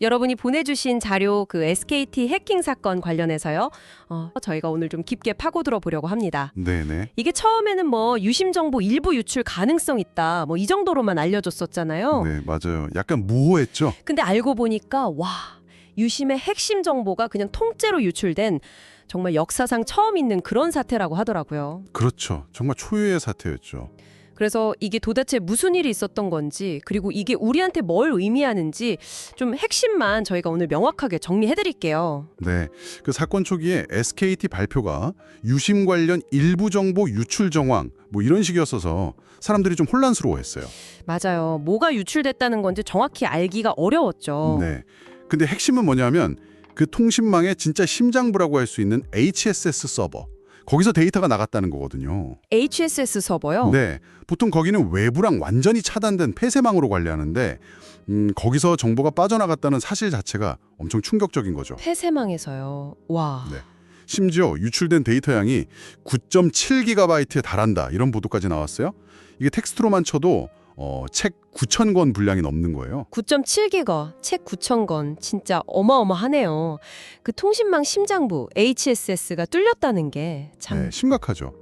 여러분이 보내주신 자료 그 SKT 해킹 사건 관련해서요. 저희가 오늘 좀 깊게 파고들어 보려고 합니다. 네네. 이게 처음에는 뭐 유심 정보 일부 유출 가능성 있다. 뭐 이 정도로만 알려줬었잖아요. 네, 맞아요. 약간 무호했죠? 근데 알고 보니까 와, 유심의 핵심 정보가 그냥 통째로 유출된 정말 역사상 처음 있는 그런 사태라고 하더라고요. 그렇죠. 정말 초유의 사태였죠. 그래서 이게 도대체 무슨 일이 있었던 건지, 그리고 이게 우리한테 뭘 의미하는지 좀 핵심만 저희가 오늘 명확하게 정리해드릴게요. 네. 그 사건 초기에 SKT 발표가 유심 관련 일부 정보 유출 정황 뭐 이런 식이었어서 사람들이 좀 혼란스러워했어요. 맞아요. 뭐가 유출됐다는 건지 정확히 알기가 어려웠죠. 네. 근데 핵심은 뭐냐면 그 통신망의 진짜 심장부라고 할 수 있는 HSS 서버. 거기서 데이터가 나갔다는 거거든요. HSS 서버요? 네. 보통 거기는 외부랑 완전히 차단된 폐쇄망으로 관리하는데 거기서 정보가 빠져나갔다는 사실 자체가 엄청 충격적인 거죠. 폐쇄망에서요. 와. 네. 심지어 유출된 데이터 양이 9.7GB에 달한다 이런 보도까지 나왔어요. 이게 텍스트로만 쳐도 책 9,000권 분량이 넘는 거예요. 9.7기가, 책 9,000권. 진짜 어마어마하네요. 그 통신망 심장부 HSS가 뚫렸다는 게 참. 네, 심각하죠.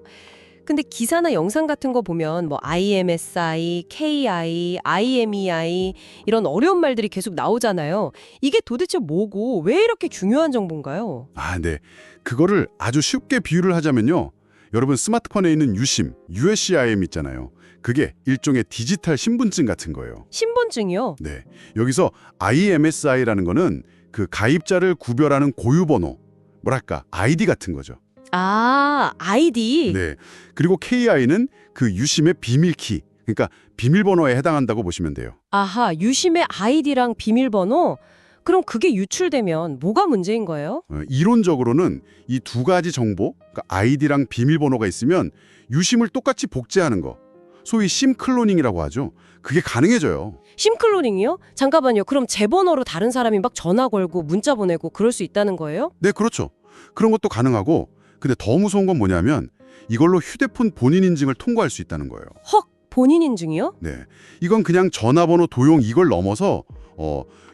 근데 기사나 영상 같은 거 보면 뭐 IMSI, KI, IMEI 이런 어려운 말들이 계속 나오잖아요. 이게 도대체 뭐고 왜 이렇게 중요한 정보인가요? 아, 네. 그거를 아주 쉽게 비유를 하자면요. 여러분 스마트폰에 있는 유심, USCIM 있잖아요. 그게 일종의 디지털 신분증 같은 거예요. 신분증이요? 네. 여기서 IMSI라는 거는 그 가입자를 구별하는 고유번호, 뭐랄까, 아이디 같은 거죠. 아, 아이디. 네. 그리고 KI는 그 유심의 비밀키, 그러니까 비밀번호에 해당한다고 보시면 돼요. 아하, 유심의 아이디랑 비밀번호? 그럼 그게 유출되면 뭐가 문제인 거예요? 이론적으로는 이 두 가지 정보, 그러니까 아이디랑 비밀번호가 있으면 유심을 똑같이 복제하는 거, 소위 심 클로닝이라고 하죠. 그게 가능해져요. 심클로닝이요? 잠깐만요. 그럼 제 번호로 다른 사람이 막 전화 걸고 문자 보내고 그럴 수 있다는 거예요? 네, 그렇죠. 그런 것도 가능하고, 근데 더 무서운 건 뭐냐면 이걸로 휴대폰 본인 인증을 통과할 수 있다는 거예요. 헉, 본인 인증이요? 네, 이건 그냥 전화번호 도용 이걸 넘어서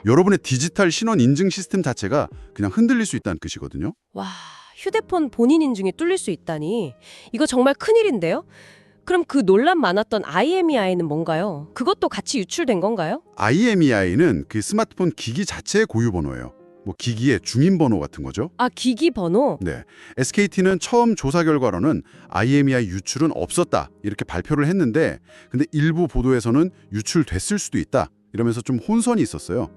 여러분의 디지털 신원 인증 시스템 자체가 그냥 흔들릴 수 있다는 뜻이거든요. 와, 휴대폰 본인 인증이 뚫릴 수 있다니. 이거 정말 큰일인데요? 그럼 그 논란 많았던 IMEI는 뭔가요? 그것도 같이 유출된 건가요? IMEI는 그 스마트폰 기기 자체의 고유번호예요. 뭐 기기의 중임번호 같은 거죠. 아, 기기 번호? 네, SKT는 처음 조사 결과로는 IMEI 유출은 없었다 이렇게 발표를 했는데, 근데 일부 보도에서는 유출됐을 수도 있다 이러면서 좀 혼선이 있었어요.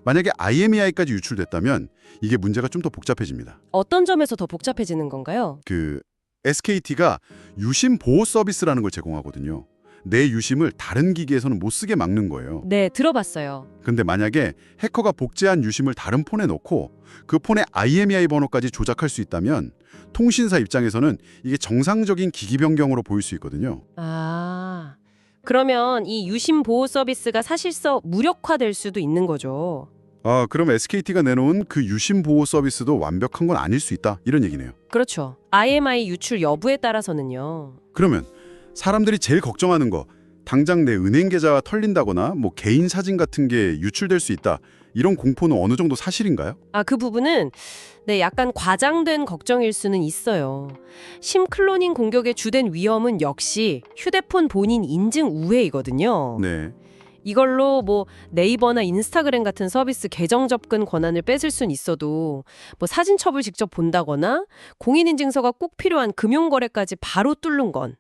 만약에 IMEI까지 유출됐다면 이게 문제가 좀 더 복잡해집니다. 어떤 점에서 더 복잡해지는 건가요? 그 SKT가 유심 보호 서비스라는 걸 제공하거든요. 내 유심을 다른 기기에서는 못 쓰게 막는 거예요. 네, 들어봤어요. 근데 만약에 해커가 복제한 유심을 다른 폰에 넣고 그 폰의 IMEI 번호까지 조작할 수 있다면 통신사 입장에서는 이게 정상적인 기기 변경으로 보일 수 있거든요. 아, 그러면 이 유심 보호 서비스가 사실상 무력화될 수도 있는 거죠. 그럼 SKT가 내놓은 그 유심 보호 서비스도 완벽한 건 아닐 수 있다 이런 얘기네요. 그렇죠. IMEI 유출 여부에 따라서는요. 그러면 사람들이 제일 걱정하는 거, 당장 내 은행 계좌가 털린다거나 뭐 개인 사진 같은 게 유출될 수 있다, 이런 공포는 어느 정도 사실인가요? 아, 그 부분은 네, 약간 과장된 걱정일 수는 있어요. 심 클로닝 공격의 주된 위험은 역시 휴대폰 본인 인증 우회이거든요. 네. 이걸로 뭐 네이버나 인스타그램 같은 서비스 계정 접근 권한을 뺏을 순 있어도 뭐 사진첩을 직접 본다거나 공인인증서가 꼭 필요한 금융거래까지 바로 뚫는 건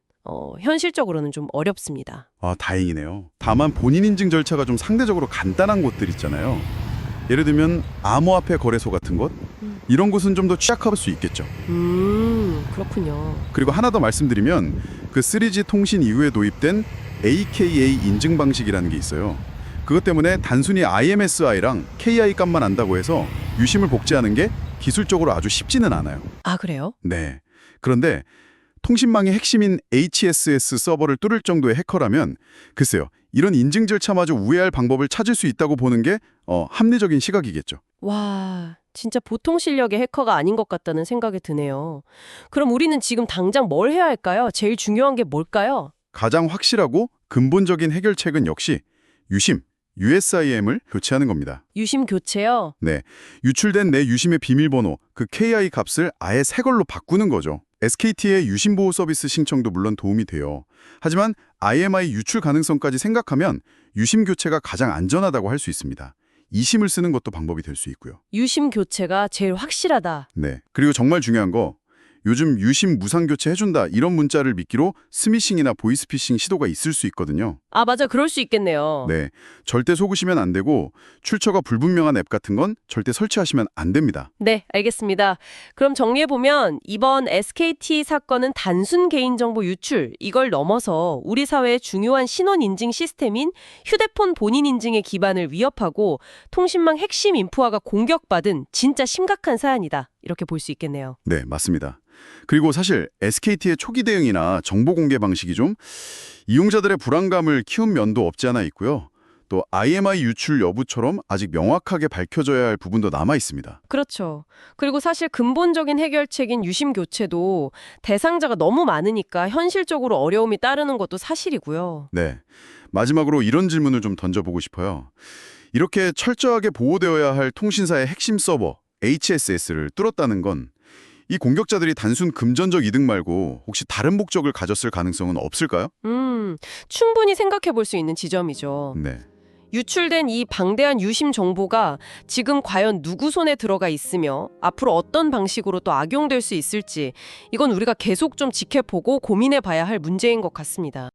현실적으로는 좀 어렵습니다. 다행이네요. 다만 본인 인증 절차가 좀 상대적으로 간단한 곳들 있잖아요. 예를 들면 암호화폐 거래소 같은 곳, 이런 곳은 좀 더 취약할 수 있겠죠. 그렇군요. 그리고 하나 더 말씀드리면 그 3G 통신 이후에 도입된 AKA 인증 방식이라는 게 있어요. 그것 때문에 단순히 IMSI랑 KI 값만 안다고 해서 유심을 복제하는 게 기술적으로 아주 쉽지는 않아요. 아, 그래요? 네. 그런데 통신망의 핵심인 HSS 서버를 뚫을 정도의 해커라면 글쎄요, 이런 인증 절차마저 우회할 방법을 찾을 수 있다고 보는 게 합리적인 시각이겠죠. 와, 진짜 보통 실력의 해커가 아닌 것 같다는 생각이 드네요. 그럼 우리는 지금 당장 뭘 해야 할까요? 제일 중요한 게 뭘까요? 가장 확실하고 근본적인 해결책은 역시 유심, USIM을 교체하는 겁니다. 유심 교체요? 네, 유출된 내 유심의 비밀번호, 그 KI 값을 아예 새 걸로 바꾸는 거죠. SKT의 유심보호 서비스 신청도 물론 도움이 돼요. 하지만 IMI 유출 가능성까지 생각하면 유심 교체가 가장 안전하다고 할 수 있습니다. 이심을 쓰는 것도 방법이 될 수 있고요. 유심 교체가 제일 확실하다. 네, 그리고 정말 중요한 거, 요즘 유심 무상 교체 해준다 이런 문자를 미끼로 스미싱이나 보이스피싱 시도가 있을 수 있거든요. 아, 맞아. 그럴 수 있겠네요. 네, 절대 속으시면 안 되고 출처가 불분명한 앱 같은 건 절대 설치하시면 안 됩니다. 네, 알겠습니다. 그럼 정리해보면 이번 SKT 사건은 단순 개인정보 유출, 이걸 넘어서 우리 사회의 중요한 신원 인증 시스템인 휴대폰 본인 인증의 기반을 위협하고 통신망 핵심 인프라가 공격받은 진짜 심각한 사안이다. 이렇게 볼 수 있겠네요. 네, 맞습니다. 그리고 사실 SKT의 초기 대응이나 정보 공개 방식이 좀 이용자들의 불안감을 키운 면도 없지 않아 있고요. 또 IMI 유출 여부처럼 아직 명확하게 밝혀져야 할 부분도 남아 있습니다. 그렇죠. 그리고 사실 근본적인 해결책인 유심 교체도 대상자가 너무 많으니까 현실적으로 어려움이 따르는 것도 사실이고요. 네, 마지막으로 이런 질문을 좀 던져보고 싶어요. 이렇게 철저하게 보호되어야 할 통신사의 핵심 서버 HSS를 뚫었다는 건 이 공격자들이 단순 금전적 이득 말고 혹시 다른 목적을 가졌을 가능성은 없을까요? 충분히 생각해 볼 수 있는 지점이죠. 네. 유출된 이 방대한 유심 정보가 지금 과연 누구 손에 들어가 있으며 앞으로 어떤 방식으로 또 악용될 수 있을지 이건 우리가 계속 좀 지켜보고 고민해 봐야 할 문제인 것 같습니다.